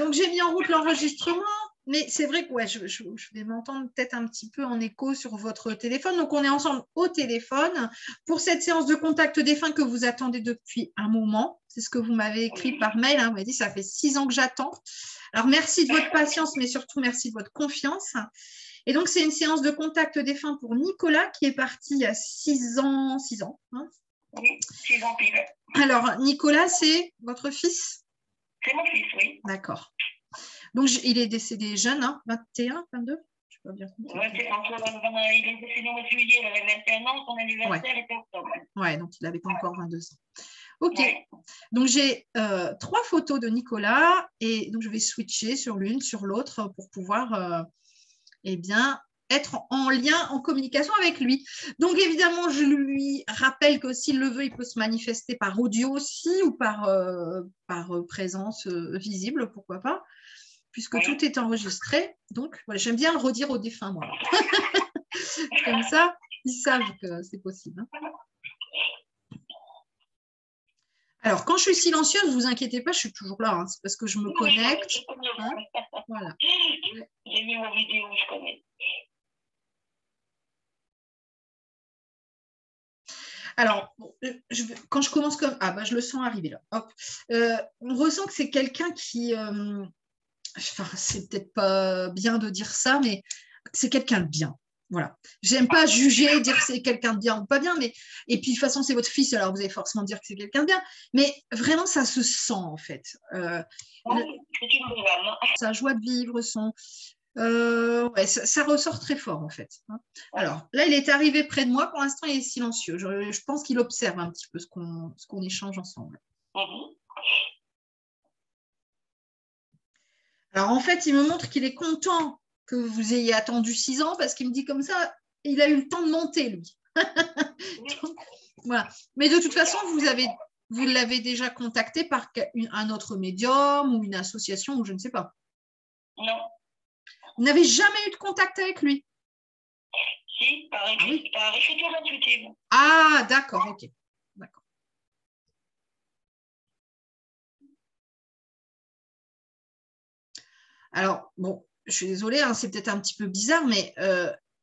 donc j'ai mis en route l'enregistrement, mais c'est vrai que ouais, je vais m'entendre peut-être un petit peu en écho sur votre téléphone. Donc, on est ensemble au téléphone pour cette séance de contact défunt que vous attendez depuis un moment. C'est ce que vous m'avez écrit par mail. Hein. Vous m'avez dit, ça fait 6 ans que j'attends. Alors, merci de votre patience, mais surtout, merci de votre confiance. Et donc, c'est une séance de contact défunt pour Nicolas qui est parti il y a 6 ans. 6 ans hein. Oui, 6 ans pile. Alors, Nicolas, c'est votre fils? C'est mon fils, oui. D'accord. Donc, il est décédé jeune, hein, 21, 22? Je ne sais pas bien compter. Ouais, il est décédé au mois de juillet, il avait 21 ans, son anniversaire était octobre. Ouais, donc il n'avait pas encore 22 ans. Ok, Ouais. donc j'ai 3 photos de Nicolas et donc je vais switcher sur l'une, sur l'autre pour pouvoir eh bien, être en lien, en communication avec lui. Donc évidemment, je lui rappelle que s'il le veut, il peut se manifester par audio aussi ou par présence visible, pourquoi pas, puisque tout est enregistré. Donc, voilà, j'aime bien le redire aux défunts, moi. Comme ça, ils savent que c'est possible. Hein. Alors, quand je suis silencieuse, ne vous inquiétez pas, je suis toujours là. Hein, c'est parce que je me connecte. Hein, voilà. J'ai mis mon vidéo, je connais. Alors, quand je commence comme… Ah, bah, je le sens arriver là. Hop. On ressent que c'est quelqu'un qui… enfin, c'est peut-être pas bien de dire ça, mais c'est quelqu'un de bien. Voilà. J'aime pas juger, dire que c'est quelqu'un de bien ou pas bien, mais et puis de toute façon c'est votre fils, alors vous allez forcément dire que c'est quelqu'un de bien, mais vraiment ça se sent en fait. Sa joie de vivre, ouais, ça ressort très fort en fait. Alors là il est arrivé près de moi, pour l'instant il est silencieux. Je pense qu'il observe un petit peu ce qu'on échange ensemble. Alors en fait il me montre qu'il est content que vous ayez attendu 6 ans parce qu'il me dit comme ça, il a eu le temps de monter, lui. Donc, voilà. Mais de toute façon, vous l'avez déjà contacté par un autre médium ou une association ou je ne sais pas. Non. Vous n'avez jamais eu de contact avec lui? Si, par écriture intuitive. Ah, d'accord, ok. D'accord. Alors, bon, je suis désolée, hein, c'est peut-être un petit peu bizarre, mais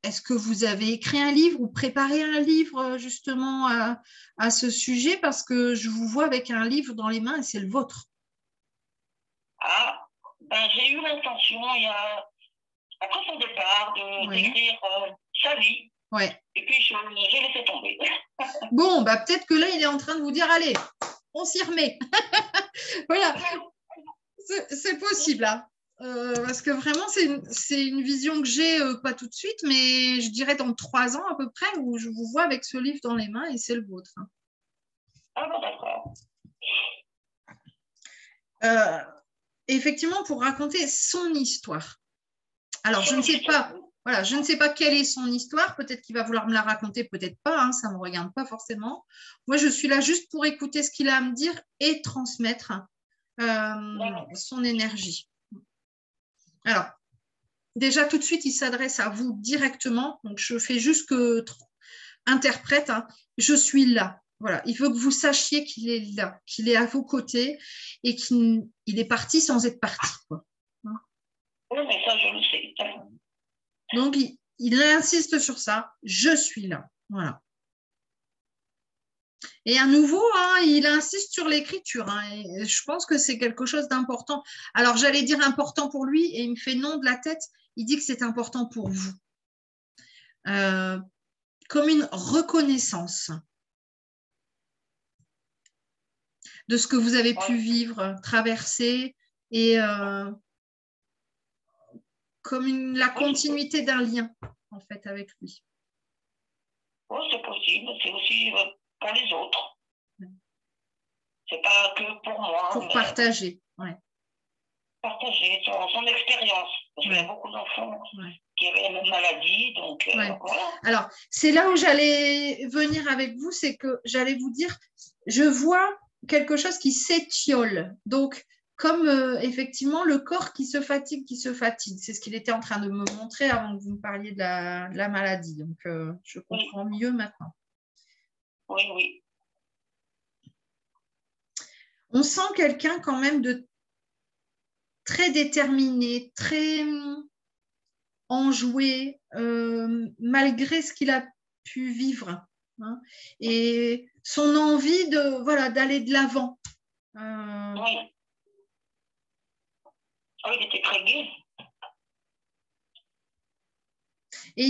est-ce que vous avez écrit un livre ou préparé un livre justement à ce sujet? Parce que je vous vois avec un livre dans les mains et c'est le vôtre. Ah, ben, j'ai eu l'intention, après son départ, d'écrire sa vie. Ouais. Et puis, j'ai laissé tomber. Bon, bah, peut-être que là, il est en train de vous dire, allez, on s'y remet. Voilà, c'est possible. Hein. Parce que vraiment, c'est une vision que j'ai, pas tout de suite, mais je dirais dans 3 ans à peu près, où je vous vois avec ce livre dans les mains et c'est le vôtre. Hein. Ah bon, d'accord. Effectivement, pour raconter son histoire. Alors, je ne sais pas. Voilà, je ne sais pas quelle est son histoire. Peut-être qu'il va vouloir me la raconter, peut-être pas. Hein, ça ne me regarde pas forcément. Moi, je suis là juste pour écouter ce qu'il a à me dire et transmettre son énergie. Alors, déjà, tout de suite, il s'adresse à vous directement. Donc, je fais juste que interprète. Hein, je suis là. Voilà, il veut que vous sachiez qu'il est là, qu'il est à vos côtés et qu'il est parti sans être parti. Quoi. Oui, mais ça, je le sais. Donc, il insiste sur ça. Je suis là. Voilà. Et à nouveau, hein, il insiste sur l'écriture. Hein, et je pense que c'est quelque chose d'important. Alors, j'allais dire important pour lui et il me fait non de la tête. Il dit que c'est important pour vous. Comme une reconnaissance de ce que vous avez pu vivre, traverser et comme la continuité d'un lien en fait avec lui. Oui, c'est possible. C'est aussi pour les autres. C'est pas que pour moi. Pour partager, ouais. Partager son expérience. Parce qu'il y a beaucoup d'enfants qui avaient la même maladie. Donc, voilà. Alors, c'est là où j'allais venir avec vous, c'est que j'allais vous dire, je vois quelque chose qui s'étiole. Donc, comme effectivement le corps qui se fatigue. C'est ce qu'il était en train de me montrer avant que vous me parliez de la maladie. Donc, je comprends mieux maintenant. Oui, oui. On sent quelqu'un quand même de très déterminé, très enjoué, malgré ce qu'il a pu vivre. Hein, et son envie de voilà d'aller de l'avant. Oui. Ah, il était très gai. Et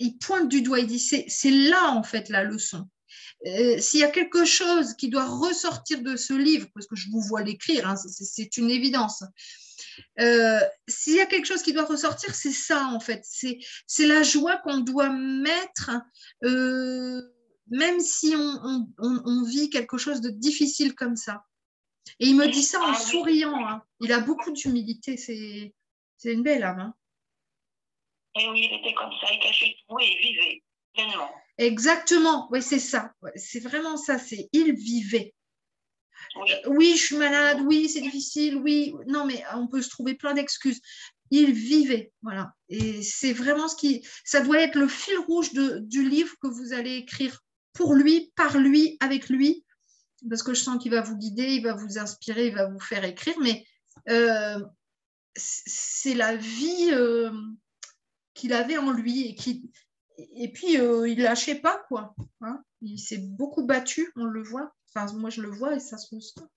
il pointe du doigt, il dit c'est là en fait la leçon. S'il y a quelque chose qui doit ressortir de ce livre, parce que je vous vois l'écrire, hein, c'est une évidence. S'il y a quelque chose qui doit ressortir, c'est ça en fait. C'est la joie qu'on doit mettre, même si on vit quelque chose de difficile comme ça. Et il me dit ça en souriant. Hein. Il a beaucoup d'humilité. C'est une belle âme. Hein. Et oui, il était comme ça, il cachait tout et il vivait pleinement. Exactement, oui, c'est ça. Ouais, c'est vraiment ça, il vivait. Oui. Oui, je suis malade, oui, c'est difficile, oui. Non, mais on peut se trouver plein d'excuses. Il vivait, voilà. Et c'est vraiment ça doit être le fil rouge du livre que vous allez écrire pour lui, par lui, avec lui, parce que je sens qu'il va vous guider, il va vous inspirer, il va vous faire écrire, mais c'est la vie qu'il avait en lui et puis il lâchait pas quoi. Hein, il s'est beaucoup battu, on le voit. Enfin, moi je le vois et ça se ressent.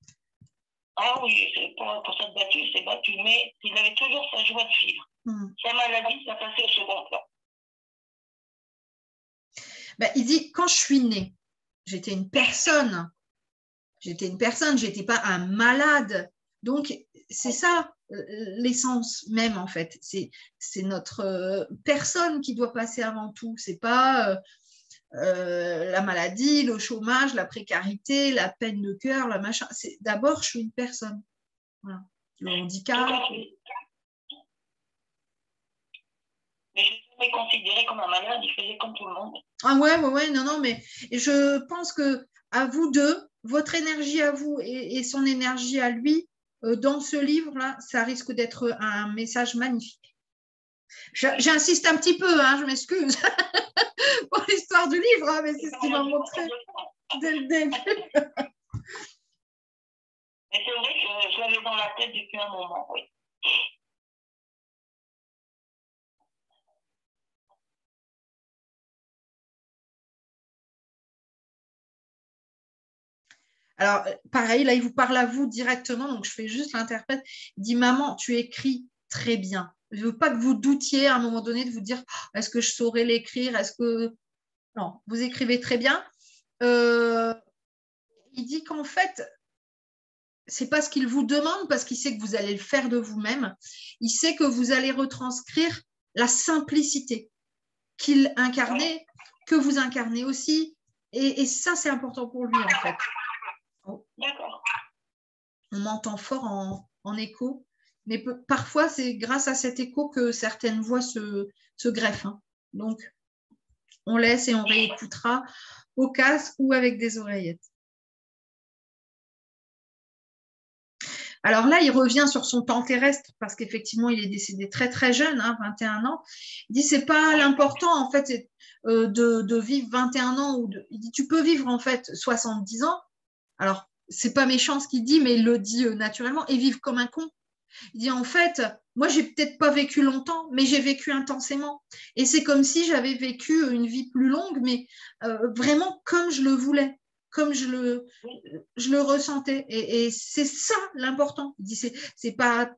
Ah oui, pour s'être battu, il s'est battu, mais il avait toujours sa joie de vivre. Sa maladie, ça passait au second plan. Ben, il dit quand je suis née, j'étais une personne. J'étais pas un malade. Donc, c'est ça l'essence même, en fait. C'est notre personne qui doit passer avant tout. C'est pas la maladie, le chômage, la précarité, la peine de cœur, la machin. D'abord, je suis une personne. Voilà. Le handicap. Mais je ne l'ai jamais considéré comme un malade, il faisait comme tout le monde. Ah ouais, non, mais je pense que à vous deux, votre énergie à vous et son énergie à lui, dans ce livre-là, ça risque d'être un message magnifique. J'insiste un petit peu, hein, je m'excuse pour l'histoire du livre, hein, mais c'est ce qu'il m'a montré dès le début. Mais c'est vrai que je l'avais dans la tête depuis un moment, oui. Alors, pareil, là, il vous parle à vous directement, donc je fais juste l'interprète. Il dit, maman, tu écris très bien. Je ne veux pas que vous doutiez à un moment donné de vous dire, est-ce que je saurais l'écrire? Est-ce que... Non, vous écrivez très bien. Il dit qu'en fait, c'est pas ce qu'il vous demande parce qu'il sait que vous allez le faire de vous-même. Il sait que vous allez retranscrire la simplicité qu'il incarnait, que vous incarnez aussi. Et ça, c'est important pour lui, en fait. D'accord. On m'entend fort en écho, mais parfois, c'est grâce à cet écho que certaines voix se greffent. Hein. Donc, on laisse et on réécoutera au casque ou avec des oreillettes. Alors là, il revient sur son temps terrestre parce qu'effectivement, il est décédé très très jeune, hein, 21 ans. Il dit c'est pas l'important en fait de vivre 21 ans il dit tu peux vivre en fait 70 ans. Alors c'est pas méchant ce qu'il dit, mais il le dit naturellement et vivre comme un con. Il dit en fait, moi j'ai peut-être pas vécu longtemps, mais j'ai vécu intensément. Et c'est comme si j'avais vécu une vie plus longue, mais vraiment comme je le voulais, comme je le ressentais. Et c'est ça l'important. Il dit c'est pas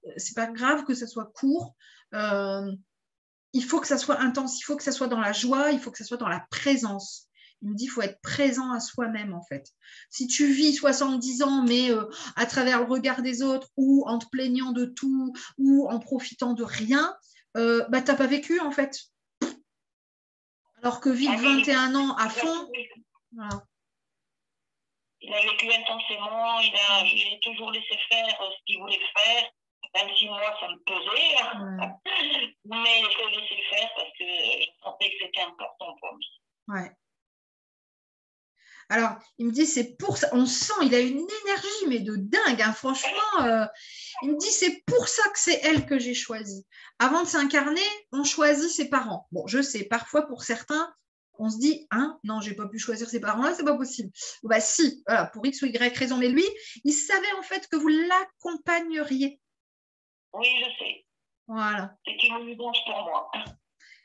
grave que ça soit court. Il faut que ça soit intense, il faut que ça soit dans la joie, il faut que ça soit dans la présence. Il me dit qu'il faut être présent à soi-même, en fait. Si tu vis 70 ans, mais à travers le regard des autres, ou en te plaignant de tout, ou en profitant de rien, bah, tu n'as pas vécu, en fait. Alors que vivre 21 ans à fond, voilà. Il a vécu intensément, il a toujours laissé faire ce qu'il voulait faire, même si moi, ça me pesait. Mais je l'ai laissé faire parce que je sentais que c'était important pour lui. Ouais. Alors, il me dit, c'est pour ça, on sent, il a une énergie, mais de dingue, hein, franchement. Il me dit, c'est pour ça que c'est elle que j'ai choisie. Avant de s'incarner, on choisit ses parents. Bon, je sais, parfois, pour certains, on se dit, hein, non, j'ai pas pu choisir ces parents-là, c'est pas possible. Bah si, voilà, pour X ou Y raison. Mais lui, il savait en fait que vous l'accompagneriez. Oui, je sais. Voilà. C'est une évidence pour moi.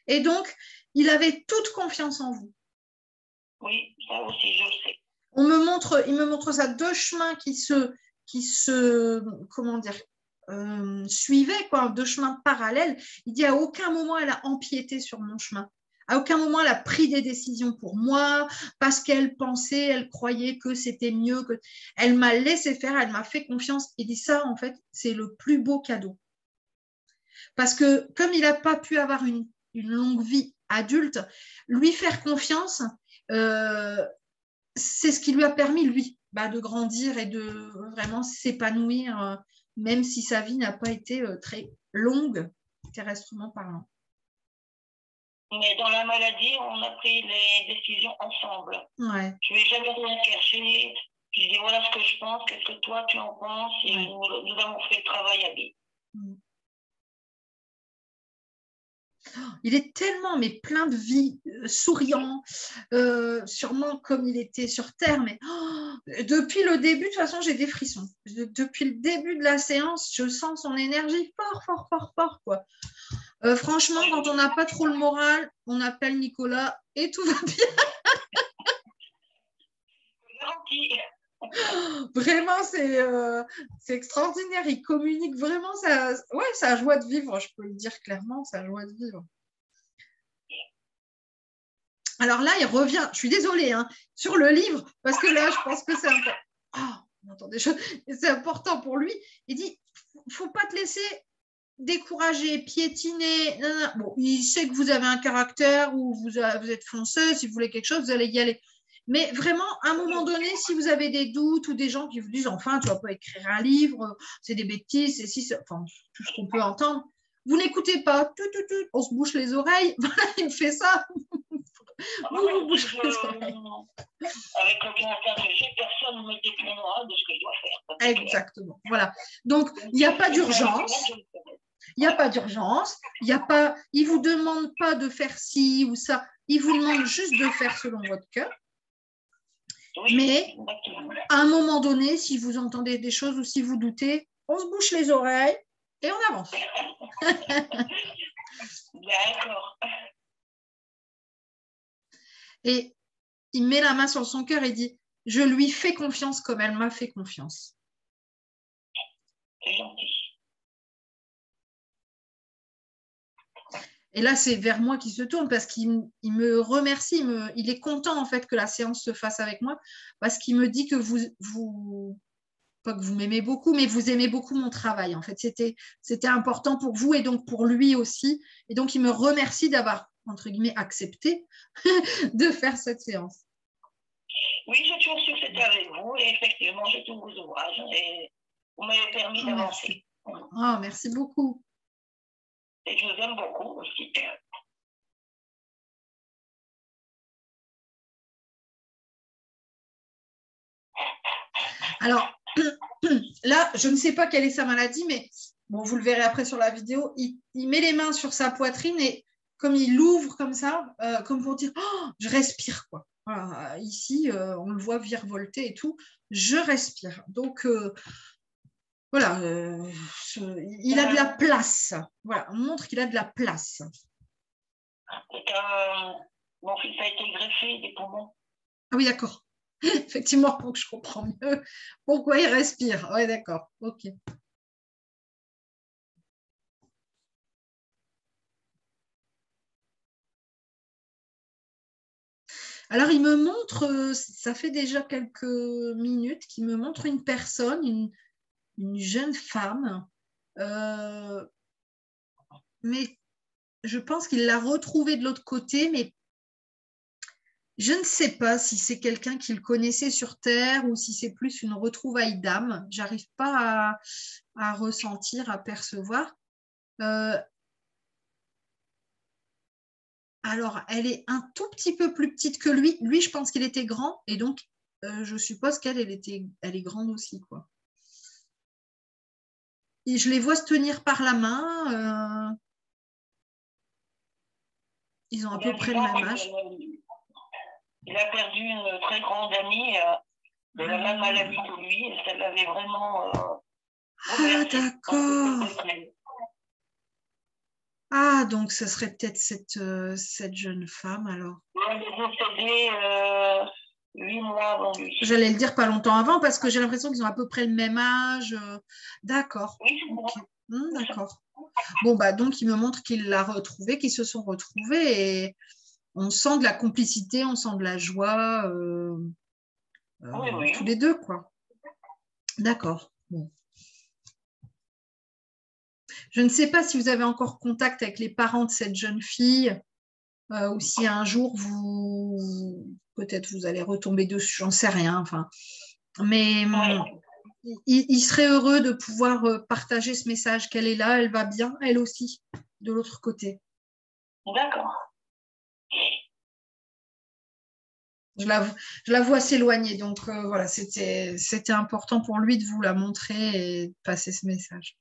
Et donc, il avait toute confiance en vous. Oui, ça aussi, je le sais. Il me montre ça, deux chemins qui se comment dire, suivaient, quoi, deux chemins parallèles. Il dit à aucun moment elle a empiété sur mon chemin. À aucun moment elle a pris des décisions pour moi parce qu'elle pensait, elle croyait que c'était mieux. Elle m'a laissé faire, elle m'a fait confiance. Il dit ça, en fait, c'est le plus beau cadeau. Parce que comme il n'a pas pu avoir une longue vie adulte, lui faire confiance, c'est ce qui lui a permis, lui, de grandir et de vraiment s'épanouir, même si sa vie n'a pas été très longue, terrestrement parlant. Mais dans la maladie, on a pris les décisions ensemble. Ouais. Je ne vais jamais rien cacher. Je dis voilà ce que je pense, qu'est-ce que toi tu en penses, et Ouais. nous avons fait le travail à deux. Il est tellement, mais plein de vie, souriant, sûrement comme il était sur Terre, mais depuis le début, de toute façon, j'ai des frissons. Depuis le début de la séance, je sens son énergie fort, quoi. Franchement, quand on n'a pas trop le moral, on appelle Nicolas et tout va bien. Vraiment, c'est extraordinaire. Il communique vraiment sa joie de vivre, je peux le dire clairement, sa joie de vivre. Alors là, il revient, je suis désolée, hein, sur le livre, parce que là, je pense que c'est important. On entend des choses. C'est important pour lui. Il dit, faut pas te laisser décourager, piétiner. Non. Bon, il sait que vous avez un caractère ou vous êtes fonceuse, si vous voulez quelque chose, vous allez y aller. Mais vraiment, à un moment donné, si vous avez des doutes ou des gens qui vous disent, enfin, tu vas pas écrire un livre, c'est des bêtises, enfin, tout ce qu'on peut entendre, vous n'écoutez pas, on se bouche les oreilles. Voilà, il me fait ça. Vous bouchez les oreilles. Avec le caractère que j'ai, personne ne me déclinera de ce que je dois faire. Exactement. Voilà. Donc, il n'y a pas d'urgence. Il n'y a pas d'urgence. Il ne vous demande pas de faire ci ou ça. Il vous demande juste de faire selon votre cœur. Oui, mais à un moment donné, si vous entendez des choses ou si vous doutez, on se bouche les oreilles et on avance. D'accord. Et il met la main sur son cœur et dit, je lui fais confiance comme elle m'a fait confiance. C'est gentil. Et là, c'est vers moi qu'il se tourne parce qu'il me remercie. Il est content en fait que la séance se fasse avec moi parce qu'il me dit que vous pas que vous m'aimez beaucoup, mais vous aimez beaucoup mon travail. En fait, c'était important pour vous et donc pour lui aussi. Et donc, il me remercie d'avoir, entre guillemets, accepté de faire cette séance. Oui, j'ai toujours su que c'était avec vous et effectivement, j'ai tous vos ouvrages et vous m'avez permis d'avancer. Oh, merci beaucoup. Et je vous aime beaucoup aussi. Alors, là, je ne sais pas quelle est sa maladie, mais bon, vous le verrez après sur la vidéo. Il met les mains sur sa poitrine et comme il l'ouvre comme ça, comme pour dire oh, je respire, quoi. Voilà, ici, on le voit virevolter et tout. Je respire. Donc, voilà, il a de la place. Voilà, on montre qu'il a de la place. Mon fils a été greffé des poumons. Ah oui, d'accord. Effectivement, pour que je comprends mieux pourquoi il respire. Oui, d'accord. Ok. Alors, il me montre, ça fait déjà quelques minutes qu'il me montre une personne, une jeune femme, mais je pense qu'il l'a retrouvée de l'autre côté, mais je ne sais pas si c'est quelqu'un qu'il connaissait sur Terre ou si c'est plus une retrouvaille d'âme. Je n'arrive pas à ressentir, à percevoir. Alors, elle est un tout petit peu plus petite que lui. Lui, je pense qu'il était grand et donc je suppose qu'elle elle est grande aussi, quoi. Et je les vois se tenir par la main. Ils ont à peu près le même âge. Il a perdu une très grande amie de la même maladie que lui. Et ça l'avait vraiment Ah, d'accord. Ah, donc ce serait peut-être cette jeune femme alors. Elle est décédée 8 mois avant lui. J'allais le dire pas longtemps avant parce que j'ai l'impression qu'ils ont à peu près le même âge. D'accord. Oui, Ok. D'accord. Bon, bah donc il me montre qu'il l'a retrouvée, qu'ils se sont retrouvés et on sent de la complicité, on sent de la joie oui. tous les deux, quoi. D'accord. Bon. Je ne sais pas si vous avez encore contact avec les parents de cette jeune fille ou si un jour peut-être vous allez retomber dessus, j'en sais rien. Enfin, mais il serait heureux de pouvoir partager ce message qu'elle est là, elle va bien, elle aussi, de l'autre côté. D'accord. Je la vois s'éloigner, donc voilà, c'était important pour lui de vous la montrer et de passer ce message.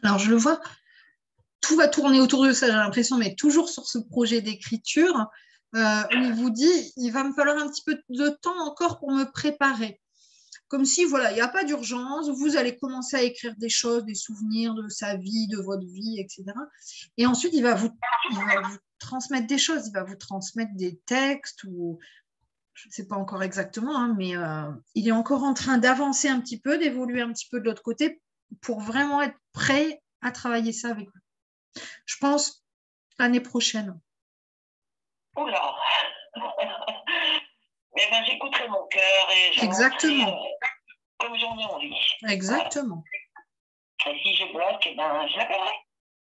Alors, je le vois, tout va tourner autour de ça, j'ai l'impression, mais toujours sur ce projet d'écriture, où il vous dit, il va me falloir un petit peu de temps encore pour me préparer. Comme si, voilà, il n'y a pas d'urgence, vous allez commencer à écrire des choses, des souvenirs de sa vie, de votre vie, etc. Et ensuite, il va vous transmettre des choses, il va vous transmettre des textes ou je ne sais pas encore exactement, hein, mais il est encore en train d'avancer un petit peu, d'évoluer un petit peu de l'autre côté pour vraiment être prêt à travailler ça avec vous. Je pense l'année prochaine. Oula. Eh bien, j'écouterai mon cœur et exactement comme j'en ai envie. Exactement. Et si je bloque, eh ben, je l'appellerai.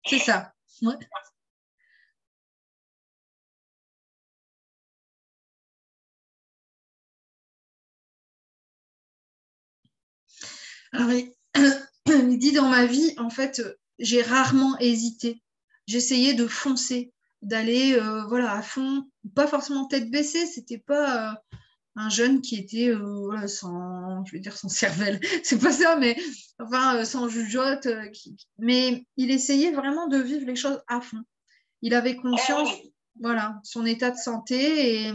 C'est ça. Ouais. Alors, il dit dans ma vie, en fait, j'ai rarement hésité. J'essayais de foncer, d'aller voilà, à fond, pas forcément tête baissée, c'était pas un jeune qui était voilà, sans, je vais dire sans cervelle, c'est pas ça, mais enfin sans jugeote, mais il essayait vraiment de vivre les choses à fond. Il avait conscience, voilà, son état de santé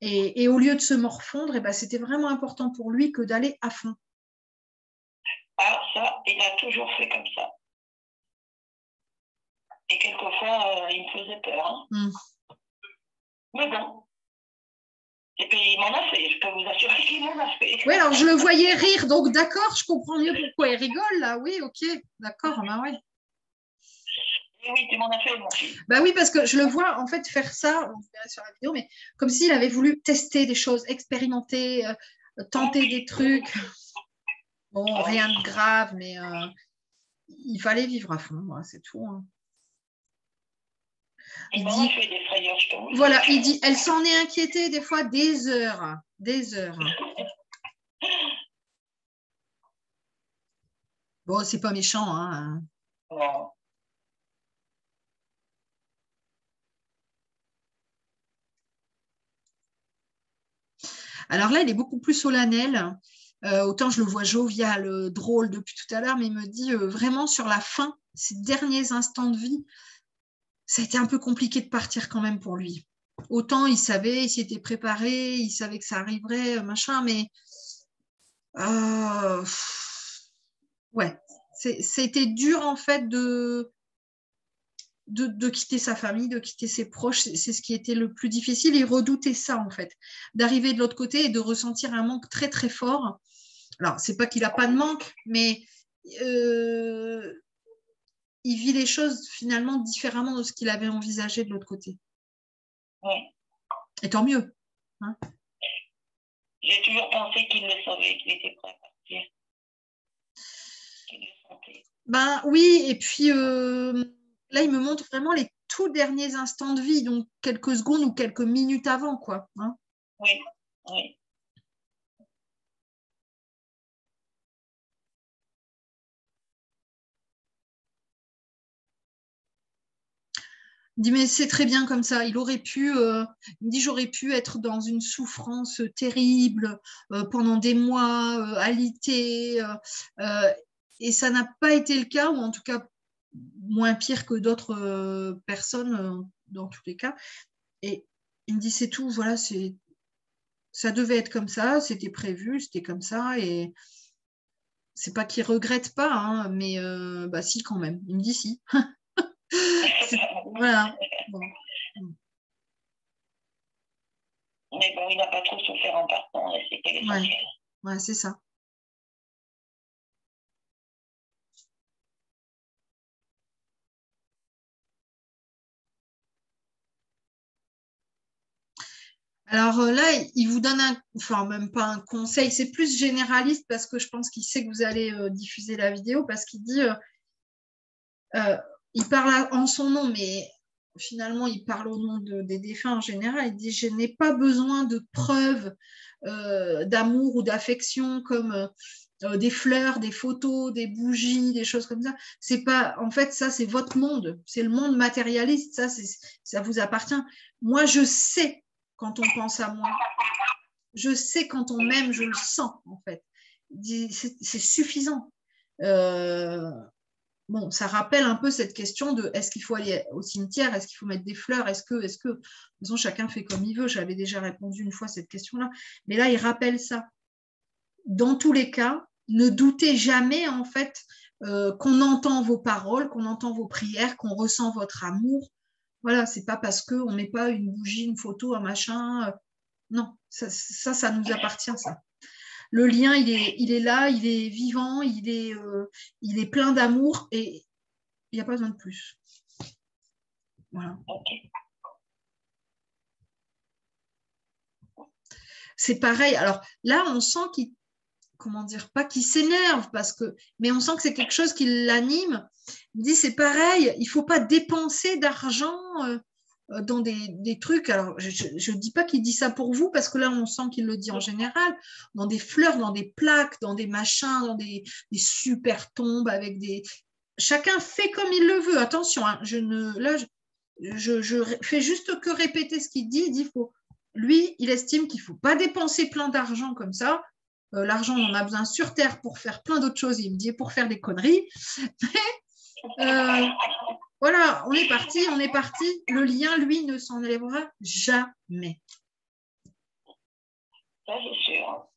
et au lieu de se morfondre, et ben, c'était vraiment important pour lui que d'aller à fond. Ah, ça, il a toujours fait comme ça. Et quelquefois, il me faisait peur. Hein. Mais bon. Et puis, il m'en a fait. Je peux vous assurer qu'il m'en a fait. Oui, alors je le voyais rire. Donc, d'accord, je comprends mieux pourquoi il rigole, là. Oui, ok. D'accord, bah ouais. Et oui, tu m'en as fait, mon fils. Bah oui, parce que je le vois, en fait, faire ça, on verra sur la vidéo, mais comme s'il avait voulu tester des choses, expérimenter, tenter des trucs. Bon, rien de grave, mais il fallait vivre à fond, c'est tout. Hein. Il dit, fait des frayeurs, je trouve. Voilà, il dit, elle s'en est inquiétée des fois des heures, des heures. Bon, c'est pas méchant, hein. Non. Alors là, il est beaucoup plus solennel. Autant je le vois jovial, drôle depuis tout à l'heure, mais il me dit vraiment sur la fin, ces derniers instants de vie, ça a été un peu compliqué de partir quand même pour lui. Autant il savait, il s'y était préparé, il savait que ça arriverait, machin, mais ouais, c'était dur en fait de quitter sa famille, de quitter ses proches. C'est ce qui était le plus difficile. Il redoutait ça en fait, d'arriver de l'autre côté et de ressentir un manque très très fort. Alors, c'est pas qu'il n'a pas de manque, mais il vit les choses finalement différemment de ce qu'il avait envisagé de l'autre côté. Oui. Et tant mieux. Hein. J'ai toujours pensé qu'il le savait, qu'il était prêt à partir. Qu'il le sentait. Ben oui, et puis là, il me montre vraiment les tout derniers instants de vie, donc quelques secondes ou quelques minutes avant, quoi. Hein. Oui, oui. Il me dit, mais c'est très bien comme ça. Il aurait pu, il me dit, j'aurais pu être dans une souffrance terrible pendant des mois, alité. Et ça n'a pas été le cas, ou en tout cas moins pire que d'autres personnes dans tous les cas. Et il me dit, c'est tout, voilà, ça devait être comme ça, c'était prévu, c'était comme ça. Et c'est pas qu'il regrette pas, hein, mais bah si, quand même. Il me dit si. Voilà. Bon. Mais bon, il n'a pas trop souffert en partant, et c'était l'essentiel. Ouais, c'est ça. Alors là, il vous donne enfin même pas un conseil, c'est plus généraliste parce que je pense qu'il sait que vous allez diffuser la vidéo, parce qu'il dit, il parle en son nom, mais finalement il parle au nom des défunts en général. Il dit, je n'ai pas besoin de preuves d'amour ou d'affection comme des fleurs, des photos, des bougies, des choses comme ça. C'est pas, en fait, ça c'est votre monde, c'est le monde matérialiste, ça vous appartient. Moi, je sais quand on pense à moi. Je sais quand on m'aime, je le sens en fait. C'est suffisant. Bon, ça rappelle un peu cette question de est-ce qu'il faut aller au cimetière, est-ce qu'il faut mettre des fleurs, de toute façon, chacun fait comme il veut. J'avais déjà répondu une fois à cette question-là. Mais là, il rappelle ça. Dans tous les cas, ne doutez jamais en fait qu'on entend vos paroles, qu'on entend vos prières, qu'on ressent votre amour. Voilà, c'est pas parce qu'on met pas une bougie, une photo, un machin. Non, ça nous appartient, ça. Le lien, il est là, il est vivant, il est plein d'amour et il n'y a pas besoin de plus. Voilà. C'est pareil. Alors là, on sent qu'il, comment dire, pas qu'il s'énerve, mais on sent que c'est quelque chose qui l'anime. Il dit, c'est pareil, il ne faut pas dépenser d'argent dans des trucs. Alors, je ne dis pas qu'il dit ça pour vous, parce que là, on sent qu'il le dit en général, dans des fleurs, dans des plaques, dans des machins, dans des super tombes avec des... Chacun fait comme il le veut. Attention, hein, je fais juste que répéter ce qu'il dit. Il dit, lui, il estime qu'il ne faut pas dépenser plein d'argent comme ça. L'argent, on en a besoin sur Terre pour faire plein d'autres choses. Il me dit pour faire des conneries. Mais voilà, on est parti. Le lien, lui, ne s'enlèvera jamais. Ça, c'est sûr.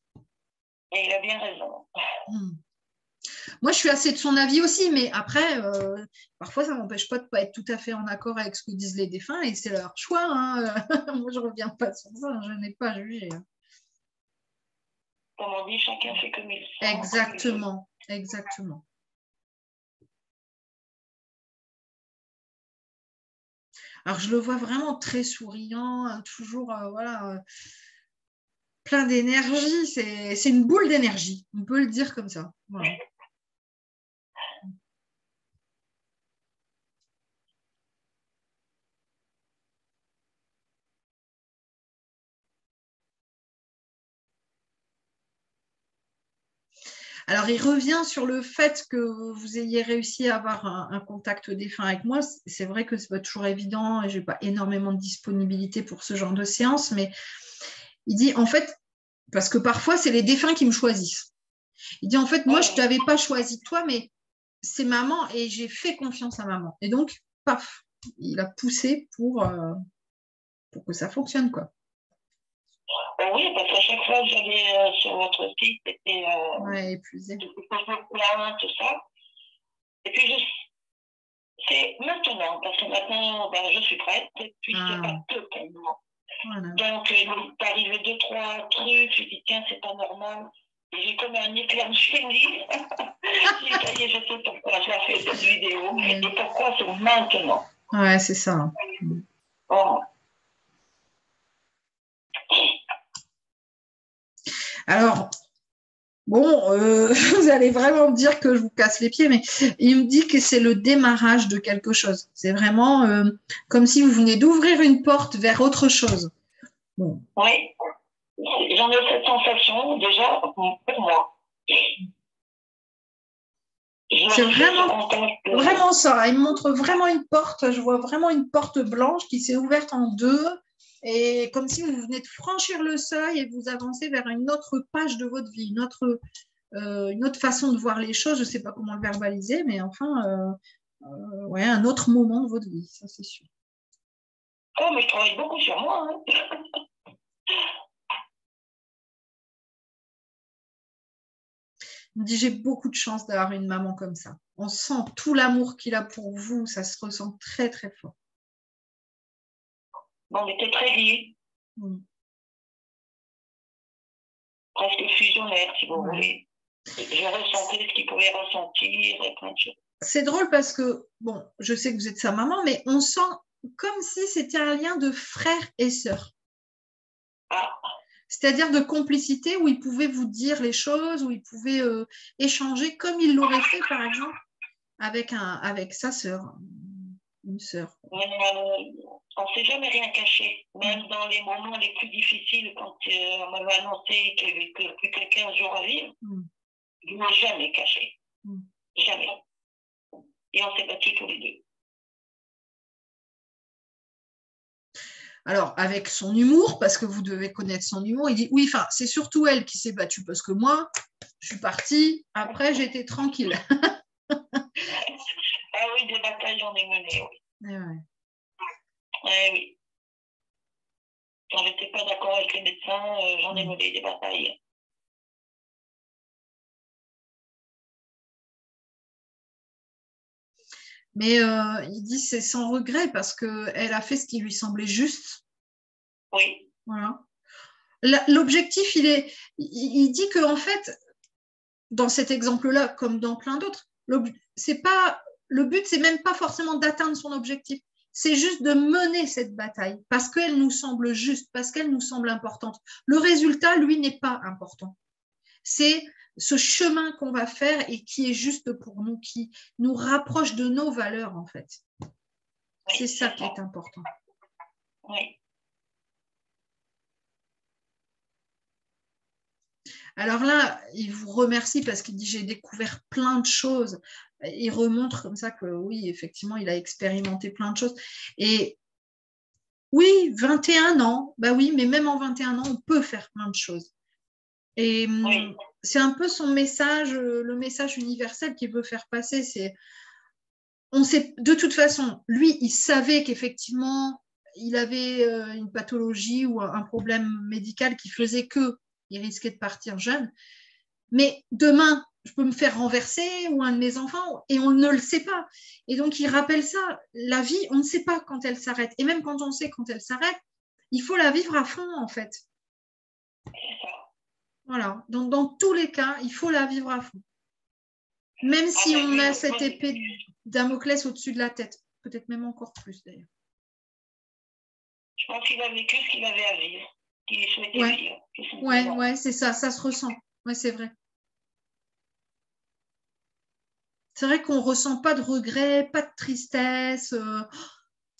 Et il a bien raison. Moi, je suis assez de son avis aussi, mais après, parfois, ça ne m'empêche pas de ne pas être tout à fait en accord avec ce que disent les défunts, et c'est leur choix. Hein. Moi, je ne reviens pas sur ça, je n'ai pas jugé. Comme on dit, chacun fait comme il sent. Exactement, exactement. Alors, je le vois vraiment très souriant, toujours, voilà, plein d'énergie. C'est une boule d'énergie, on peut le dire comme ça. Voilà. Alors, il revient sur le fait que vous ayez réussi à avoir un contact défunt avec moi. C'est vrai que ce n'est pas toujours évident et je n'ai pas énormément de disponibilité pour ce genre de séance, mais il dit, en fait, parce que parfois, c'est les défunts qui me choisissent. Il dit, en fait, moi, je ne t'avais pas choisi toi, mais c'est maman et j'ai fait confiance à maman. Et donc, paf, il a poussé pour que ça fonctionne, quoi. Oui, parce qu'à chaque fois que j'allais sur votre site, c'était épuisé. Tout ça. Et puis, c'est maintenant, parce que maintenant, je suis prête, et puis c'est pas que pour moi. Voilà. Donc, il est arrivé 2-3 trucs, je dis, tiens, c'est pas normal. Et j'ai comme un éclair de génie. Ça y est, je sais pourquoi je fait cette vidéo et pourquoi c'est maintenant. Ouais, c'est ça. Oh. Alors, bon, vous allez vraiment me dire que je vous casse les pieds, mais il me dit que c'est le démarrage de quelque chose. C'est vraiment comme si vous venez d'ouvrir une porte vers autre chose. Bon. Oui, j'en ai cette sensation déjà pour moi. C'est vraiment ça. Il me montre vraiment une porte. Je vois vraiment une porte blanche qui s'est ouverte en deux. Et comme si vous venez de franchir le seuil et vous avancez vers une autre page de votre vie, une autre façon de voir les choses. Je ne sais pas comment le verbaliser, mais enfin, ouais, un autre moment de votre vie, ça c'est sûr. Oh, mais je travaille beaucoup sur moi. Hein. Il me dit, j'ai beaucoup de chance d'avoir une maman comme ça. On sent tout l'amour qu'il a pour vous, ça se ressent très, très fort. Bon, on était très liés. Presque fusionnaires, si vous voulez. Je ressentais ce qu'il pouvait ressentir et plein de choses. C'est drôle parce que, bon, je sais que vous êtes sa maman, mais on sent comme si c'était un lien de frère et sœur. Ah. C'est-à-dire de complicité où il pouvait vous dire les choses, où il pouvait échanger comme il l'aurait fait, par exemple, avec sa sœur, une sœur. On ne s'est jamais rien caché, même dans les moments les plus difficiles, quand on m'avait annoncé qu'il n'y avait plus que 15 jours à vivre, il ne m'a jamais caché. Jamais. Et on s'est battus tous les deux. Alors, avec son humour, parce que vous devez connaître son humour, il dit, oui, enfin, c'est surtout elle qui s'est battue, parce que moi, je suis partie, après, j'étais tranquille. Ah oui, des batailles, j'en ai mené, oui. Oui. Quand je n'étais pas d'accord avec les médecins, j'en ai mené des batailles. Mais il dit c'est sans regret parce qu'elle a fait ce qui lui semblait juste. Oui. Voilà. L'objectif, il dit qu'en fait, dans cet exemple-là, comme dans plein d'autres, le but, c'est même pas forcément d'atteindre son objectif. C'est juste de mener cette bataille parce qu'elle nous semble juste, parce qu'elle nous semble importante. Le résultat, lui, n'est pas important. C'est ce chemin qu'on va faire et qui est juste pour nous, qui nous rapproche de nos valeurs, en fait. Oui, c'est ça qui est important. Oui. Alors là, il vous remercie parce qu'il dit j'ai découvert plein de choses. Il remontre comme ça que oui, effectivement, il a expérimenté plein de choses. Et oui, 21 ans, bah oui, mais même en 21 ans, on peut faire plein de choses. Et oui, c'est un peu son message, le message universel qu'il veut faire passer. C'est, on sait, de toute façon, lui, il savait qu'effectivement, il avait une pathologie ou un problème médical qui faisait qu'il risquait de partir jeune. Mais demain, je peux me faire renverser ou un de mes enfants et on ne le sait pas. Et donc, il rappelle ça. La vie, on ne sait pas quand elle s'arrête. Et même quand on sait quand elle s'arrête, il faut la vivre à fond, en fait. Voilà. Donc, dans tous les cas, il faut la vivre à fond. Même si on a cette épée de Damoclès au-dessus de la tête. Peut-être même encore plus, d'ailleurs. Je pense qu'il a vécu ce qu'il avait à vivre. Qu'il souhaitait vivre. Ouais, c'est ça. Ça se ressent. Ouais, c'est vrai. C'est vrai qu'on ne ressent pas de regret, pas de tristesse. Moi,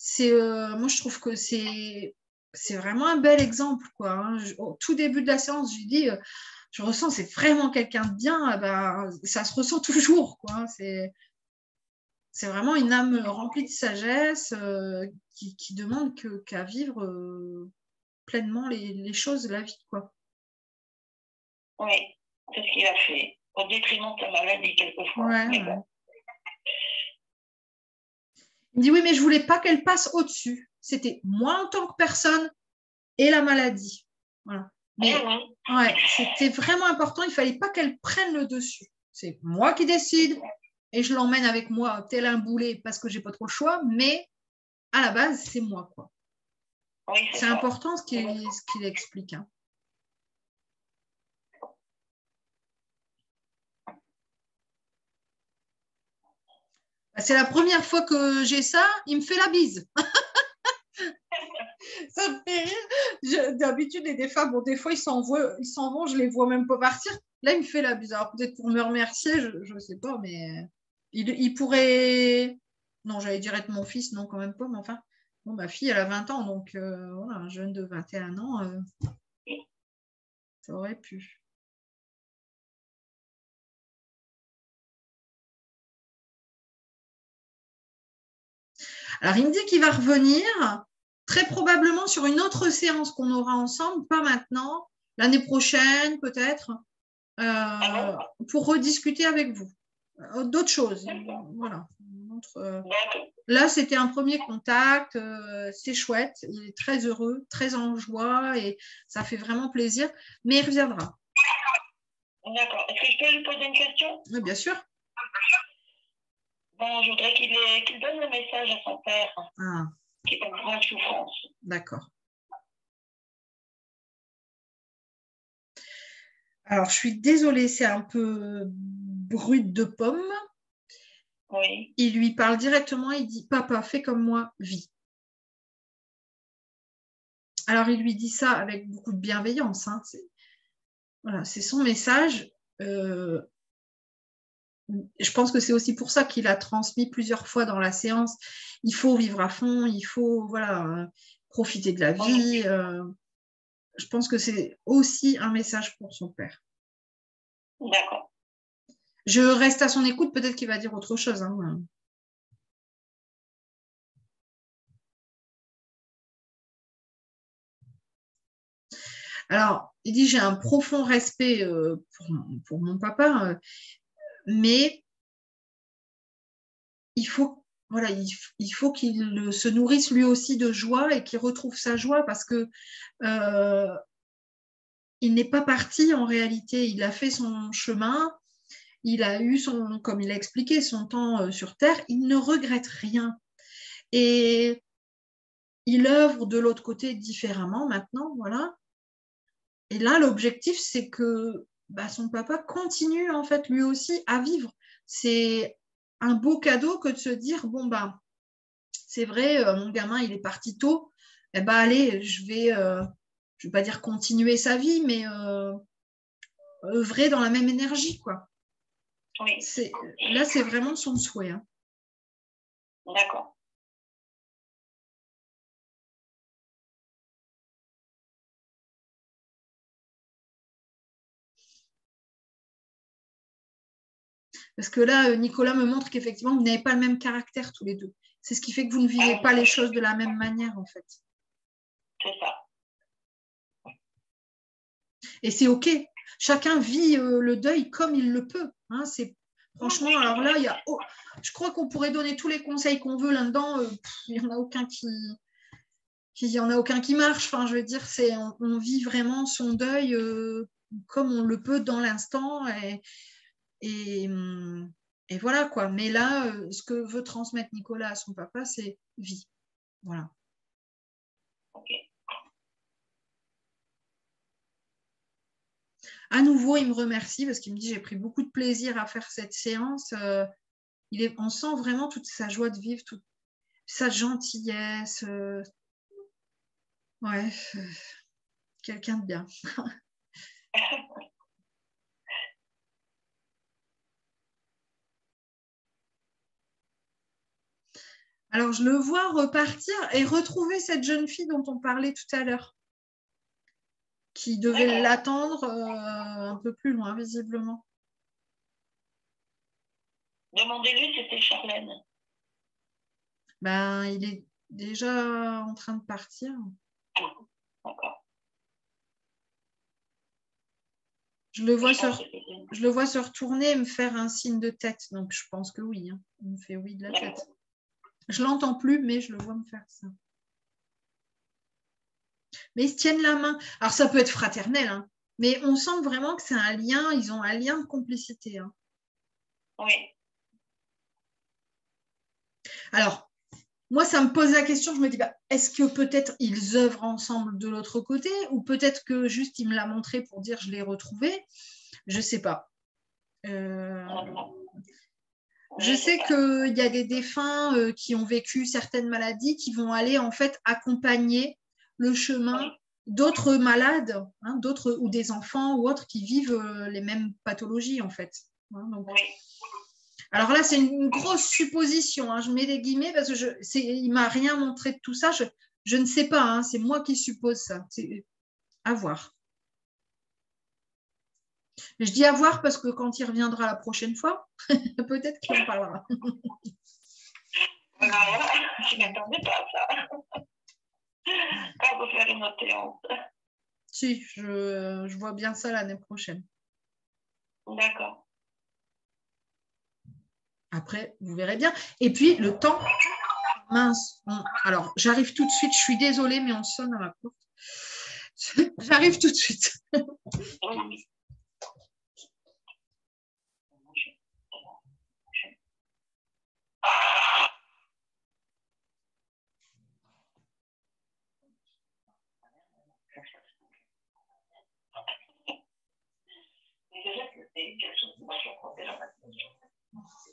je trouve que c'est vraiment un bel exemple, quoi. Hein. Au tout début de la séance, j'ai dit, je ressens, c'est vraiment quelqu'un de bien. Ben, ça se ressent toujours, quoi. C'est vraiment une âme remplie de sagesse qui demande qu'à vivre pleinement les choses, la vie, quoi. Oui, c'est ce qu'il a fait. Au détriment de sa maladie, quelquefois. Ouais. Bon. Il dit oui, mais je ne voulais pas qu'elle passe au-dessus. C'était moi en tant que personne et la maladie. Voilà. Mais ouais, c'était vraiment important. Il ne fallait pas qu'elle prenne le dessus. C'est moi qui décide et je l'emmène avec moi tel un boulet parce que je n'ai pas trop le choix. Mais à la base, c'est moi, quoi. Oui, c'est important ce qu'il explique. Hein. C'est la première fois que j'ai ça, il me fait la bise. Ça me fait rire. D'habitude, des femmes, bon, des fois, ils s'en vont, je les vois même pas partir. Là, il me fait la bise. Alors, peut-être pour me remercier, je ne sais pas, mais il pourrait. Non, j'allais dire être mon fils, non, quand même pas, mais enfin. Bon, ma fille, elle a 20 ans, donc voilà, un jeune de 21 ans, ça aurait pu. Alors, il me dit qu'il va revenir très probablement sur une autre séance qu'on aura ensemble, pas maintenant, l'année prochaine peut-être. pour rediscuter avec vous. D'autres choses. Voilà. Là, c'était un premier contact. C'est chouette. Il est très heureux, très en joie et ça fait vraiment plaisir. Mais il reviendra. D'accord. Est-ce que je peux lui poser une question? Oui, bien sûr. Bon, je voudrais qu'il donne le message à son père, qui est en grande souffrance. D'accord. Alors, je suis désolée, c'est un peu brut de pomme. Oui. Il lui parle directement, il dit « Papa, fais comme moi, vis ». Alors, il lui dit ça avec beaucoup de bienveillance. Hein. Voilà, c'est son message. Je pense que c'est aussi pour ça qu'il a transmis plusieurs fois dans la séance. Il faut vivre à fond, il faut profiter de la vie. Je pense que c'est aussi un message pour son père. D'accord. Je reste à son écoute, peut-être qu'il va dire autre chose. Hein. Alors, il dit, j'ai un profond respect pour mon papa, mais il faut qu'il se nourrisse lui aussi de joie et qu'il retrouve sa joie parce que il n'est pas parti en réalité. Il a fait son chemin, il a eu comme il a expliqué, son temps sur Terre. Il ne regrette rien. Et il œuvre de l'autre côté différemment maintenant, voilà. Et là, l'objectif, c'est que son papa continue en fait lui aussi à vivre. C'est un beau cadeau que de se dire, bon, c'est vrai, mon gamin, il est parti tôt. Eh ben, allez, je vais pas dire continuer sa vie, mais œuvrer dans la même énergie, quoi. Oui. Là, c'est vraiment son souhait. Hein. D'accord. Parce que là, Nicolas me montre qu'effectivement, vous n'avez pas le même caractère tous les deux. C'est ce qui fait que vous ne vivez pas les choses de la même manière, en fait. C'est ça. Et c'est OK. Chacun vit le deuil comme il le peut. Hein. Franchement, alors là, je crois qu'on pourrait donner tous les conseils qu'on veut là-dedans. Il n'y en a aucun qui marche. Enfin, je veux dire, on vit vraiment son deuil comme on le peut dans l'instant. Et voilà quoi. Mais là, ce que veut transmettre Nicolas à son papa, c'est vie. Voilà. Ok. À nouveau, il me remercie parce qu'il me dit j'ai pris beaucoup de plaisir à faire cette séance. On sent vraiment toute sa joie de vivre, toute sa gentillesse. Ouais, quelqu'un de bien. Alors, je le vois repartir et retrouver cette jeune fille dont on parlait tout à l'heure, qui devait l'attendre un peu plus loin, visiblement. Demandez-lui, c'était Charlène. Il est déjà en train de partir. D'accord. Je le vois se retourner et me faire un signe de tête. Donc, je pense que oui. Hein. Il me fait oui de la tête. Je ne l'entends plus, mais je le vois me faire ça. Mais ils se tiennent la main. Alors, ça peut être fraternel, hein, mais on sent vraiment que c'est un lien. Ils ont un lien de complicité. Hein. Oui. Alors, moi, ça me pose la question. Je me dis, est-ce que peut-être ils œuvrent ensemble de l'autre côté ou peut-être que juste il me l'a montré pour dire je l'ai retrouvé. Je ne sais pas. Je sais qu'il y a des défunts qui ont vécu certaines maladies qui vont aller en fait accompagner le chemin d'autres malades, hein, d'autres ou des enfants ou autres qui vivent les mêmes pathologies en fait. Hein, donc. Alors là, c'est une grosse supposition. Hein, je mets des guillemets parce que il m'a rien montré de tout ça. Je ne sais pas. Hein, c'est moi qui suppose ça. C'est à voir. Je dis à voir parce que quand il reviendra la prochaine fois, peut-être qu'il en parlera. Je ne m'attendais pas à ça. Quand vous faire une autre séance. Si, je vois bien ça l'année prochaine. D'accord. Après, vous verrez bien. Et puis, le temps, mince. Alors, j'arrive tout de suite. Je suis désolée, mais on sonne à ma porte. J'arrive tout de suite. Oui.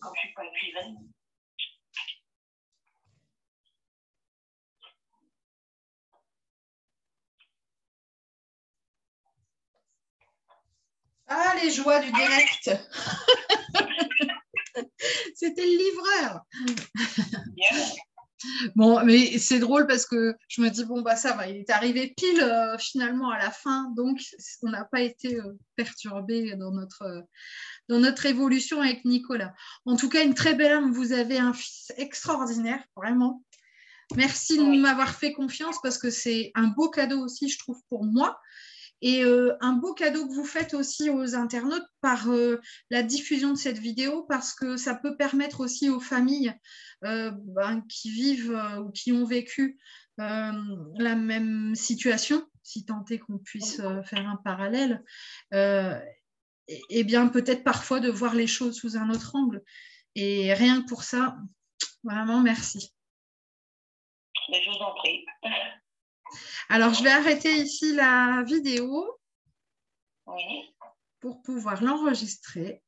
Comme je suis pas écrivaine. Ah, les joies du direct. C'était le livreur. Bien. Bon, mais c'est drôle parce que je me dis, bon, bah ça va, il est arrivé pile finalement à la fin, donc on n'a pas été perturbé dans notre évolution avec Nicolas. En tout cas, une très belle âme, vous avez un fils extraordinaire, vraiment. Merci de m'avoir fait confiance parce que c'est un beau cadeau aussi, je trouve, pour moi. Et un beau cadeau que vous faites aussi aux internautes par la diffusion de cette vidéo parce que ça peut permettre aussi aux familles qui vivent ou qui ont vécu la même situation, si tant est qu'on puisse faire un parallèle, et bien peut-être parfois de voir les choses sous un autre angle. Et rien que pour ça, vraiment merci. Mais je vous en prie. Alors, je vais arrêter ici la vidéo Oui. pour pouvoir l'enregistrer.